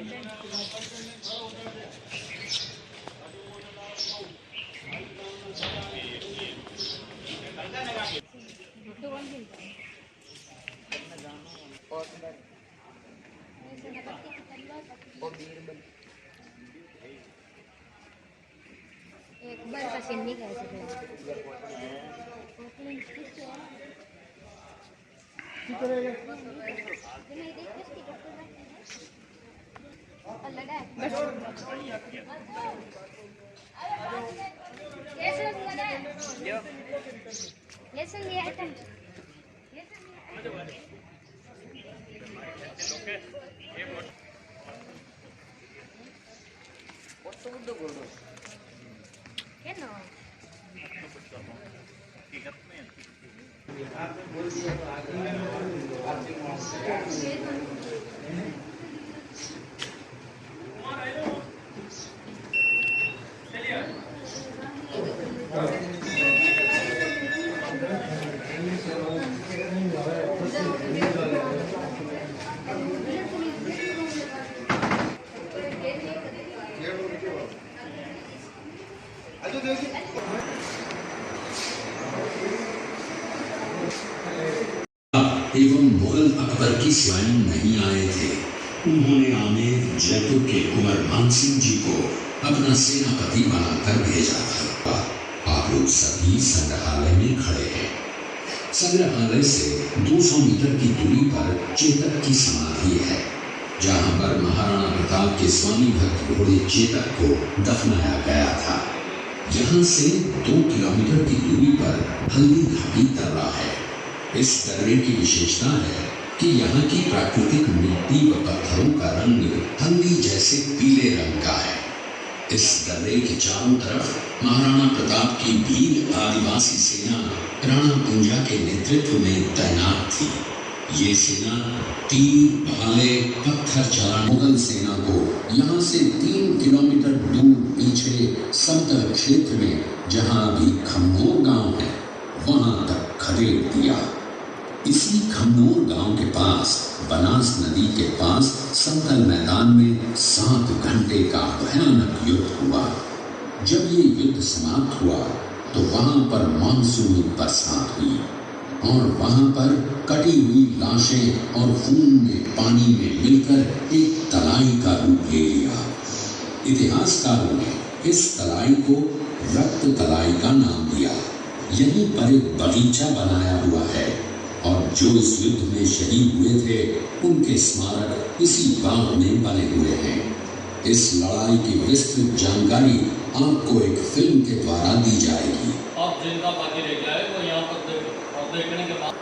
एक बार का सीन नहीं कर सकते एवं मुगल अकबर की स्वयं नहीं आए थे। उन्होंने आमेर जयपुर के कुंवर मानसिंह जी को अपना सेनापति बनाकर भेजा था। आप लोग सभी संग्रहालय में खड़े हैं। संग्रहालय से 200 मीटर की दूरी पर चेतक की समाधि है, जहां पर महाराणा प्रताप के स्वामी भक्त घोड़े चेतक को दफनाया गया था। यहाँ से 2 किलोमीटर की दूरी पर हल्दी घाटी दर्रा है। इस दर्रे की विशेषता है कि यहाँ की प्राकृतिक मिट्टी व पत्थरों का रंग हल्दी जैसे पीले रंग का है। इस दर्रे के चारों तरफ महाराणा प्रताप की भील आदिवासी सेना राणा कुंजा के नेतृत्व में तैनात थी। ये सेना तीर, भाले, पत्थर चला मुगल सेना को यहाँ से 3 किलोमीटर दूर पीछे समतल क्षेत्र में, जहाँ अभी खम्मोर गांव है, वहां तक खदेड़ दिया। इसी खम्मोर गांव के पास बनास नदी के पास समतल मैदान में 7 घंटे का भयानक युद्ध हुआ। जब ये युद्ध समाप्त हुआ तो वहां पर मानसूनी बरसात हुई और वहां पर कटी हुई लाशें और खून में पानी में मिलकर एक तलाई का रूप ले लिया। इतिहासकारों ने इस तलाई को रक्त तलाई का नाम दिया। यहीं पर एक बगीचा बनाया हुआ है और जो इस युद्ध में शहीद हुए थे उनके स्मारक इसी बाग में बने हुए हैं। इस लड़ाई की विस्तृत जानकारी आपको एक फिल्म के द्वारा दी जाएगी। आप जिनका बाकी रह गया है वो यहाँ पर देखने के बाद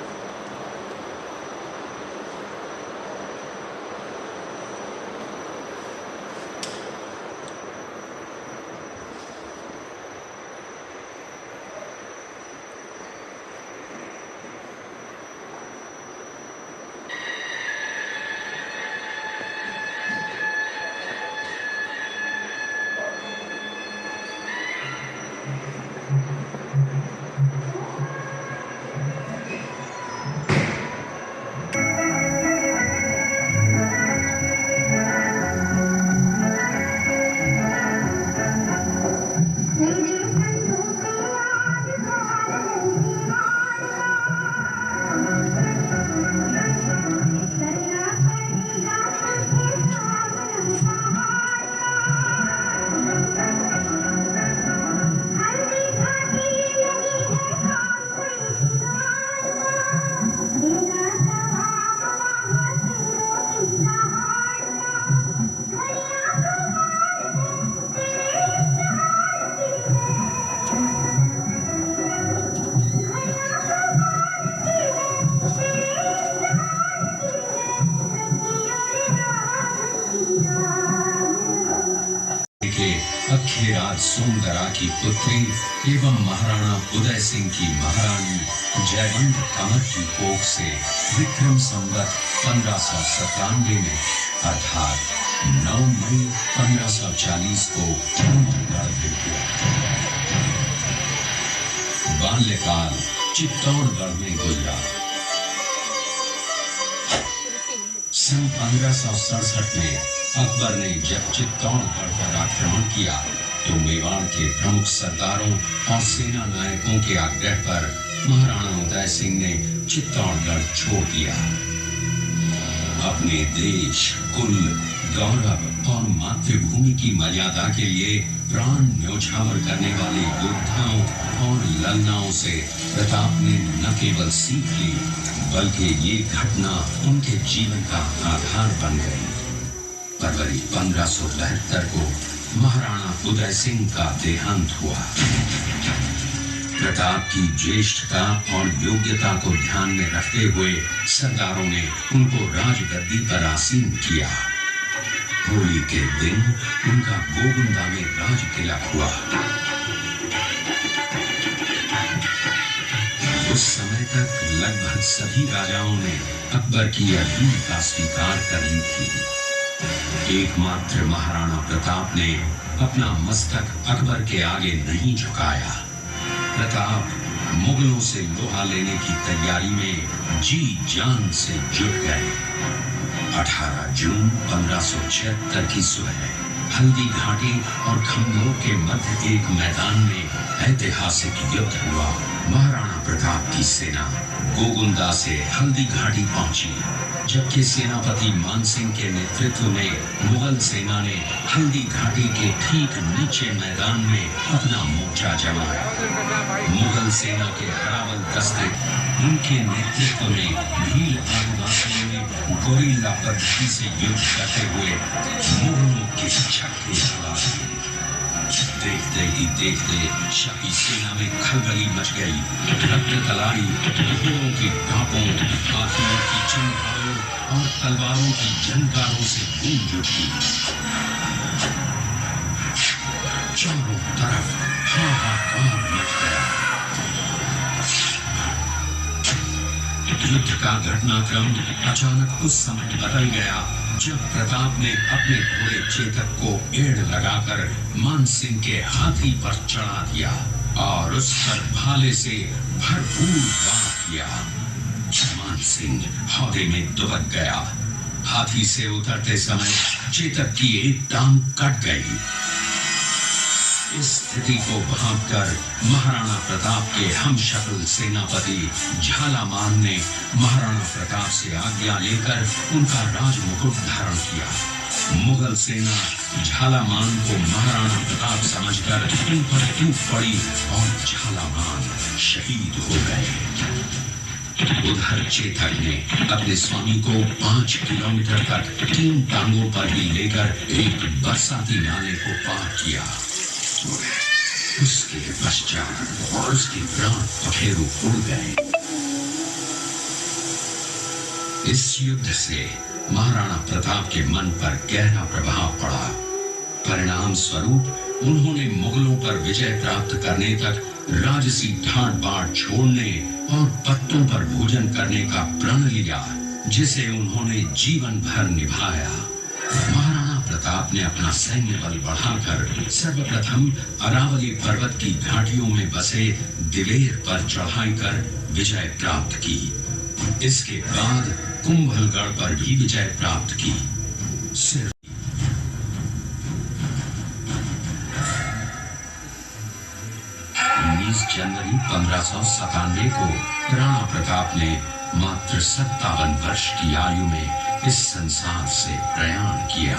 अखेराज सोमदरा की पुत्री एवं महाराणा उदय सिंह की महारानी जयवंत कमर की कोख से विक्रम संवत 1597 में अर्थात 9 मई 1540 को चित्तौड़गढ़ हुआ। बाल्यकाल चित्तौड़गढ़ में गुजरा। सन 1567 में अकबर ने जब चित्तौड़गढ़ पर आक्रमण किया तो मेवाड़ के प्रमुख सरदारों और सेना नायकों के आग्रह पर महाराणा उदय सिंह ने चित्तौड़गढ़ छोड़ दिया। अपने देश, कुल, गौरव और मातृभूमि की मर्यादा के लिए प्राण न्योछावर करने वाले योद्धाओं और ललनाओं से प्रताप ने न केवल सीख ली बल्कि ये घटना उनके जीवन का आधार बन गई। फरवरी 1572 को महाराणा उदय सिंह का देहांत हुआ। प्रताप की ज्येष्ठता और योग्यता को ध्यान में रखते हुए सरदारों ने उनको राजगद्दी पर आसीन किया। होली के दिन उनका गोगुंदा में राज तिलक हुआ। उस समय तक लगभग सभी राजाओं ने अकबर की अधीन का स्वीकार कर ली थी। एकमात्र महाराणा प्रताप ने अपना मस्तक अकबर के आगे नहीं झुकाया। प्रताप मुगलों से लोहा लेने की तैयारी में जी जान से जुट गए। 18 जून 1576 की सुबह हल्दी घाटी और खमनोर के मध्य एक मैदान में ऐतिहासिक युद्ध हुआ। महाराणा प्रताप की सेना गोगुंदा से हल्दी घाटी पहुंची, जबकि सेनापति मानसिंह के नेतृत्व में मुगल सेना ने हल्दी घाटी के ठीक नीचे मैदान में अपना मोर्चा जमाया। मुगल सेना के हरावल दस्ते उनके नेतृत्व में भील आदिवासियों ने गोरिल्ला पद्धति से युद्ध करते हुए मुगलों के छक्के छुड़ा दिए। देखते ही देखते शाही सेना में खलबली मच गई। रक्त तलाई, घोड़ों की टापों, हाथियों की चंगारों और तलवारों की झंकारों से गूंज उठी। चारों तरफ हाहाकार मच गया। युद्ध का घटनाक्रम अचानक उस समय बदल गया जब प्रताप ने अपने घोड़े चेतक को एड़ लगाकर मानसिंह के हाथी पर चढ़ा दिया और उस पर भाले से भरपूर वार किया। मानसिंह हौदे में दुबक गया। हाथी से उतरते समय चेतक की एक टांग कट गई। इस स्थिति को भांपकर महाराणा प्रताप के हमशक्ल सेनापति झालामान ने महाराणा प्रताप से आज्ञा लेकर उनका राजमुकुट धारण किया। मुगल सेना झालामान को महाराणा प्रताप समझकर उन पर टूट पड़ी और झालामान शहीद हो गए। उधर चेतक ने अपने स्वामी को 5 किलोमीटर तक 3 टांगों पर ही लेकर एक बरसाती नाले को पार किया। उसके पश्चात उसके प्राण पखेरु उड़ गए। इस युद्ध से महाराणा प्रताप के मन पर गहरा प्रभाव पड़ा। परिणाम स्वरूप उन्होंने मुगलों पर विजय प्राप्त करने तक राजसी ठाट बाट छोड़ने और पत्तों पर भोजन करने का प्रण लिया, जिसे उन्होंने जीवन भर निभाया। महाराणा प्रताप ने अपना सैन्य बल बढ़ाकर सर्वप्रथम अरावली पर्वत की घाटियों में बसे दिलेर पर चढ़ाई कर विजय प्राप्त की। इसके बाद कुंभलगढ़ पर भी विजय प्राप्त की। सिर्फ 19 जनवरी 1597 को राणा प्रताप ने मात्र 57 वर्ष की आयु में इस संसार से प्रयाण किया।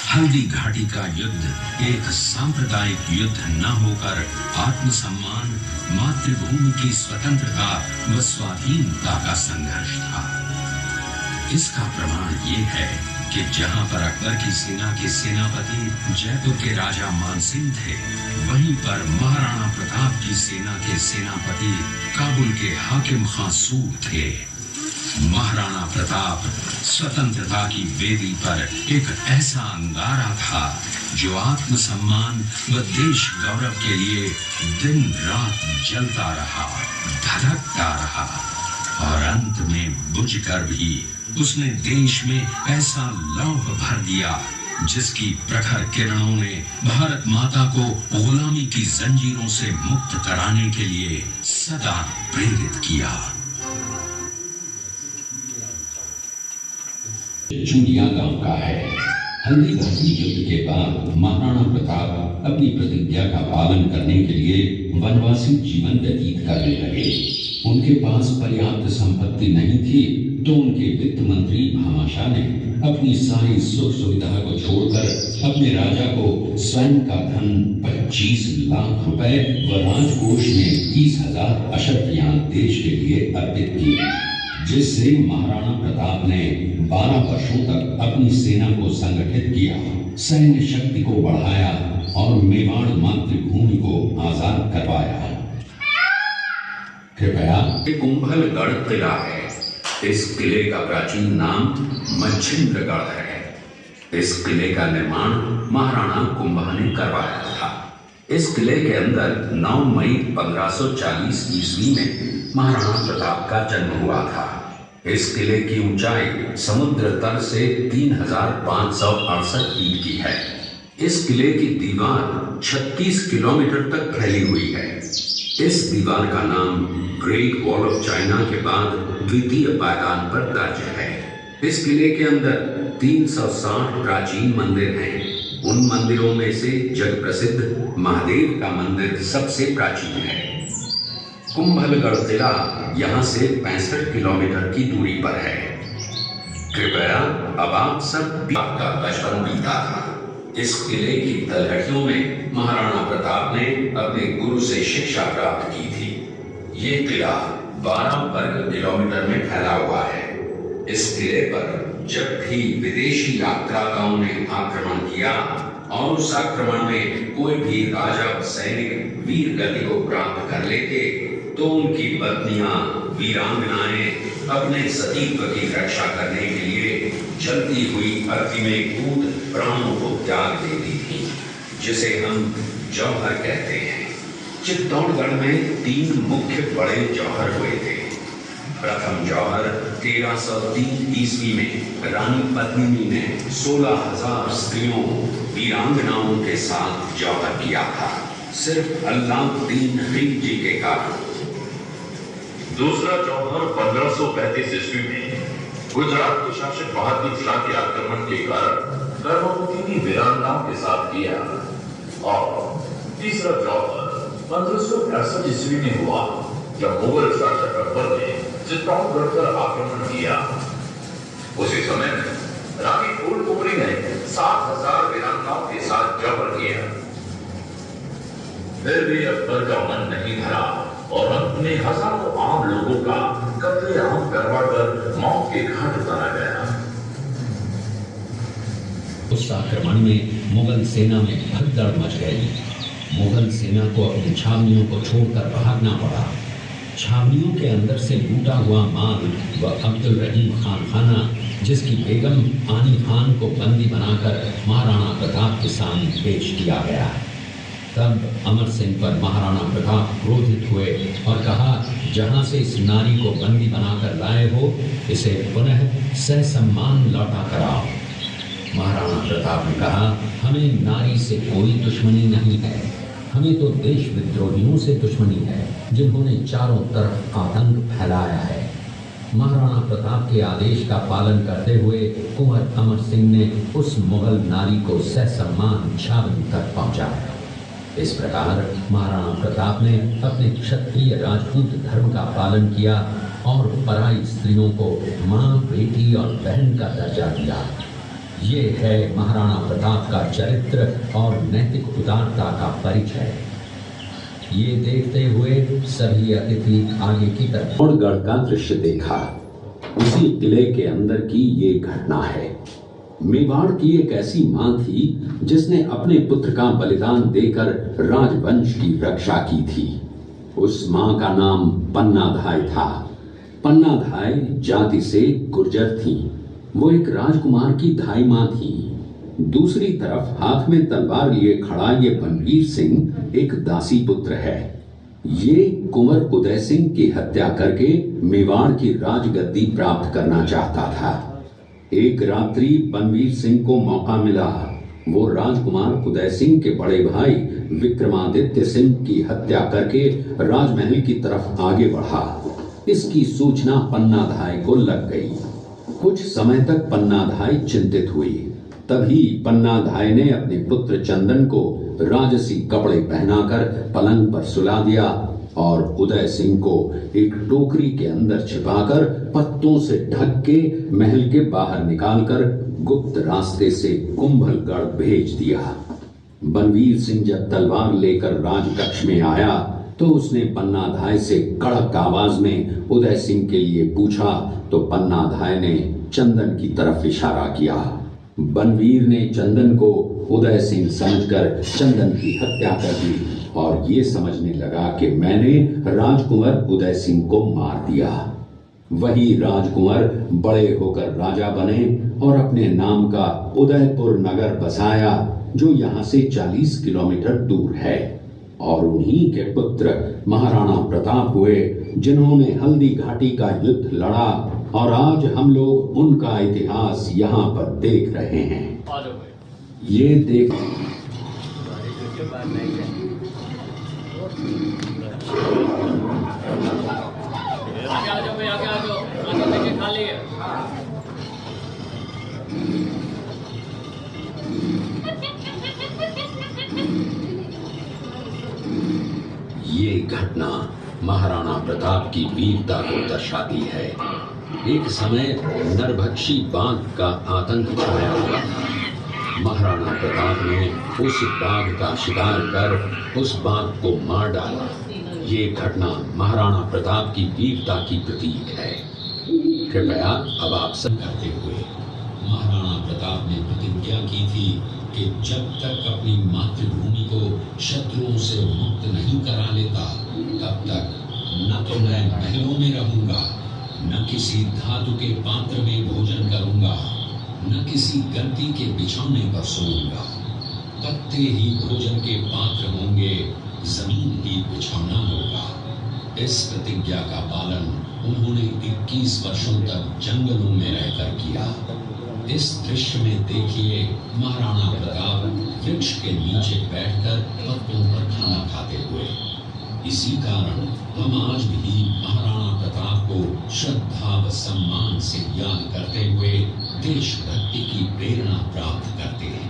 हल्दी घाटी का युद्ध एक सांप्रदायिक युद्ध न होकर आत्मसम्मान, मातृभूमि की स्वतंत्रता व स्वाधीनता का संघर्ष था। इसका प्रमाण ये है कि जहां पर अकबर की सेना के सेनापति जयपुर के राजा मानसिंह थे, वहीं पर महाराणा प्रताप की सेना के सेनापति काबुल के हाकिम खासूर थे। महाराणा प्रताप स्वतंत्रता की वेदी पर एक ऐसा अंगारा था जो आत्मसम्मान व देश गौरव के लिए दिन रात जलता रहा, धधकता रहा और अंत में बुझकर भी उसने देश में ऐसा लौह भर दिया जिसकी प्रखर किरणों ने भारत माता को गुलामी की जंजीरों से मुक्त कराने के लिए सदा प्रेरित किया। चुंडिया गांव का है। हल्दी घाटी युद्ध के बाद महाराणा प्रताप अपनी प्रतिज्ञा का पालन करने के लिए वनवासी जीवन व्यतीत करने लगे। उनके पास पर्याप्त संपत्ति नहीं थी, तो उनके वित्त मंत्री भामाशाह ने अपनी सारी सुख सुविधा को छोड़कर अपने राजा को स्वयं का धन 25 लाख रुपए व राजकोष में 30,000 अशर्फियां देश के लिए अर्पित की, जिससे महाराणा प्रताप ने 12 वर्षों तक अपनी सेना को संगठित किया, सैन्य शक्ति को बढ़ाया और मेवाड़ मातृभूमि को आजाद करवाया। कृपया कुंभलगढ़ किला है। इस किले का प्राचीन नाम मच्छिंद्रगढ़ है। इस किले का निर्माण महाराणा कुंभा ने करवाया था। इस किले के अंदर 9 मई 1540 ईस्वी में महाराणा प्रताप का जन्म हुआ था। इस किले की ऊंचाई समुद्र तल से 3568 फीट की है। इस किले की दीवार 36 किलोमीटर तक फैली हुई है। इस दीवार का नाम ग्रेट वॉल ऑफ चाइना के बाद द्वितीय पायदान पर दर्ज है। इस किले के अंदर 360 प्राचीन मंदिर हैं। उन मंदिरों में से जग प्रसिद्ध महादेव का मंदिर सबसे प्राचीन है। कुंभलगढ़ किला यहाँ से 65 किलोमीटर की दूरी पर है। कृपया अब आप सब का बचपन बीता था। इस किले की तलहटियों में महाराणा प्रताप ने अपने गुरु से शिक्षा प्राप्त की थी। ये किला 12 वर्ग किलोमीटर में फैला हुआ है। इस किले पर जब भी विदेशी यात्रागाओं ने आक्रमण किया और उस आक्रमण में कोई भी राजा व सैनिक वीर गति को प्राप्त कर लेते, तो उनकी पत्नियां वीरांगनाएं अपने सतीत्व की रक्षा करने के लिए जलती हुई अग्नि में कूद प्राणों को त्याग देती थी, जिसे हम जौहर कहते हैं। चित्तौड़गढ़ में 3 मुख्य बड़े जौहर हुए थे। प्रथम जौहर 1303 ईस्वी में रानी पद्मिनी ने 16,000 स्त्रियों वीरांगनाओं के साथ जौहर किया था, सिर्फ अल्लाउद्दीन खिलजी के कारण। दूसरा जौहर 1535 ईस्वी में गुजरात के शासक बहादुर शाह के आक्रमण के कारण गर्भवती की वीरांगनाओं के साथ किया। और तीसरा जौहर 1568 ईस्वी में हुआ, जब मुगल शासक अकबर ने चित्तौड़गढ़ पर आक्रमण किया। उसी समय में रानी फूलकुमारी ने 7,000 वीरांगनाओं के साथ जौहर किया। फिर भी अकबर का मन नहीं भरा और अंत में हजारों आम लोगों का कत्लेआम करवाकर मौत के घाट उतारा गया। उस आक्रमण में मुगल सेना में भगदड़ मच गई। मुगल सेना को अपनी छावनियों को छोड़कर भागना पड़ा। छावनियों के अंदर से लूटा हुआ माल व अब्दुल रहीम खान खाना, जिसकी बेगम आनी खान को बंदी बनाकर महाराणा प्रताप के सामने पेश किया गया। तब अमर सिंह पर महाराणा प्रताप क्रोधित हुए और कहा, जहां से इस नारी को बंदी बनाकर लाए हो, इसे पुनः ससम्मान लौटा कराओ। महाराणा प्रताप ने कहा, हमें नारी से कोई दुश्मनी नहीं है, हमें तो देश विद्रोहियों से दुश्मनी है, जिन्होंने चारों तरफ आतंक फैलाया है। महाराणा प्रताप के आदेश का पालन करते हुए कुंवर अमर सिंह ने उस मुगल नारी को ससम्मान छावनी तक पहुंचाया। इस प्रकार महाराणा प्रताप ने अपने क्षत्रिय राजपूत धर्म का पालन किया और पराई स्त्रियों को मां, बेटी और बहन का दर्जा दिया। ये है महाराणा प्रताप का चरित्र और नैतिक उदारता का परिचय। ये देखते हुए सभी अतिथि आगे की तरफ चित्तौड़गढ़ का दृश्य देखा। उसी किले के अंदर की ये घटना है। मेवाड़ की एक ऐसी मां थी जिसने अपने पुत्र का बलिदान देकर राजवंश की रक्षा की थी। उस मां का नाम पन्नाधाय था। पन्नाधाय जाति से गुर्जर थी। वो एक राजकुमार की धाई मां थी। दूसरी तरफ हाथ में तलवार लिए खड़ा ये बनवीर सिंह एक दासी पुत्र है। ये कुंवर उदय सिंह की हत्या करके मेवाड़ की राजगद्दी प्राप्त करना चाहता था। एक रात्रि बनवीर सिंह को मौका मिला। वो राजकुमार उदय सिंह के बड़े भाई विक्रमादित्य सिंह की हत्या करके राजमहल की तरफ आगे बढ़ा। इसकी सूचना पन्नाधाय को लग गई। कुछ समय तक पन्नाधाय चिंतित हुई। तभी पन्नाधाय ने अपने पुत्र चंदन को राजसी कपड़े पहनाकर पलंग पर सुला दिया और उदय सिंह को एक टोकरी के अंदर छिपाकर पत्तों से ढक के महल के बाहर निकालकर गुप्त रास्ते से कुंभलगढ़ भेज दिया। बनवीर सिंह जब तलवार लेकर राजकक्ष में आया तो उसने पन्नाधाय से कड़क आवाज में उदय सिंह के लिए पूछा तो पन्नाधाय ने चंदन की तरफ इशारा किया। बनवीर ने चंदन को उदय सिंह समझकर चंदन की हत्या कर दी और ये समझने लगा कि मैंने राजकुंवर उदय सिंह को मार दिया। वही राजकुंवर बड़े होकर राजा बने और अपने नाम का उदयपुर नगर बसाया जो यहाँ से 40 किलोमीटर दूर है। और उन्हीं के पुत्र महाराणा प्रताप हुए जिन्होंने हल्दी घाटी का युद्ध लड़ा और आज हम लोग उनका इतिहास यहाँ पर देख रहे हैं। ये देख ये घटना महाराणा प्रताप की वीरता को दर्शाती है। एक समय नरभक्षी बाघ का आतंक छाया हुआ था। महाराणा प्रताप ने उस बाघ का शिकार कर उस बाघ को मार डाला। ये घटना महाराणा प्रताप की वीरता की प्रतीक है। कृपया अब आप सब करते हुए महाराणा प्रताप ने प्रतिज्ञा की थी कि जब तक अपनी मातृभूमि को शत्रुओं से मुक्त नहीं करा लेता तब तक न तो मैं महलों में रहूंगा, न किसी धातु के पात्र में भोजन करूंगा, न किसी गद्दी के बिछौने पर सोऊंगा। पत्ते ही भोजन के पात्र होंगे, जमीन ही बिछौना होगा। इस प्रतिज्ञा का पालन उन्होंने 21 वर्षों तक जंगलों में रहकर किया। इस दृश्य में देखिए महाराणा प्रताप वृक्ष के नीचे बैठकर पत्तों पर खाना खाते हुए। इसी कारण हम आज भी महाराणा प्रताप को श्रद्धा व सम्मान से याद करते हुए देशभक्ति की प्रेरणा प्राप्त करते हैं।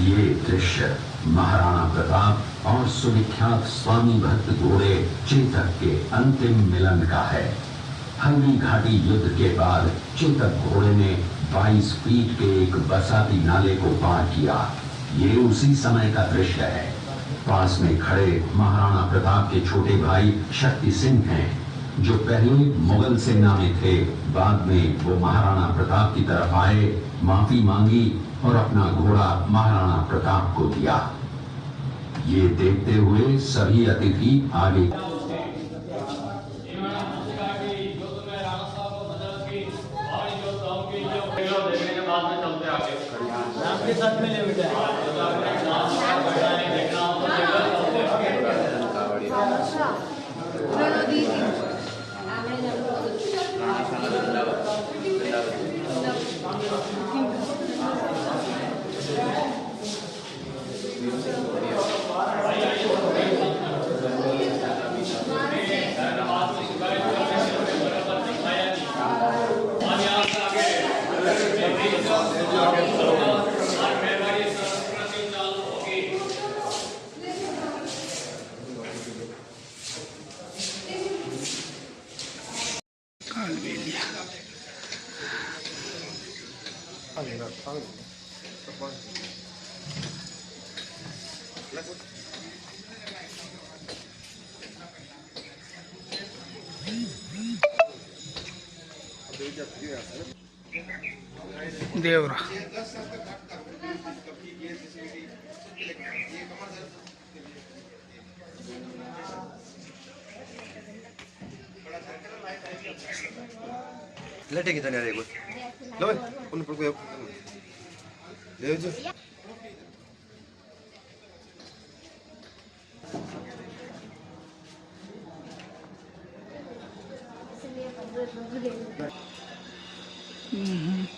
ये दृश्य महाराणा प्रताप और सुविख्यात स्वामी भक्त घोड़े चेतक के अंतिम मिलन का है। हल्दी घाटी युद्ध के बाद चेतक घोड़े ने 22 फीट के एक बरसाती नाले को पार किया। ये उसी समय का दृश्य है। पास में खड़े महाराणा प्रताप के छोटे भाई शक्ति सिंह हैं, जो पहले मुगल सेना में थे। बाद में वो महाराणा प्रताप की तरफ आए, माफी मांगी और अपना घोड़ा महाराणा प्रताप को दिया। ये देखते हुए सभी अतिथि आगे देवरा लेटे kita ni ada ikut. Lawan, pun perlu dia je.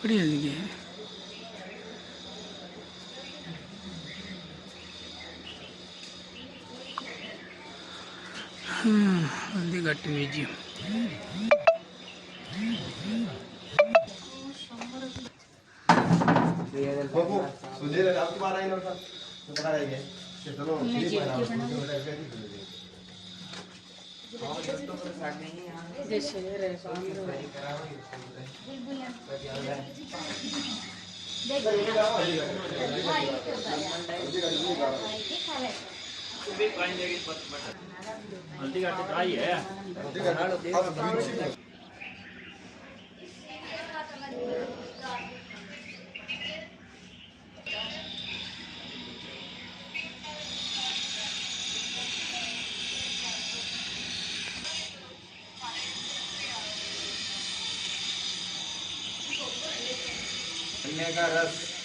बड़ी हल्दी है। हल्दी घाटी म्यूजियम। बाबू सुधीर आपकी बार आई ना सर तो पकड़ आएंगे चलो हल्दी घाटी ड्राई है। गन्ने का रस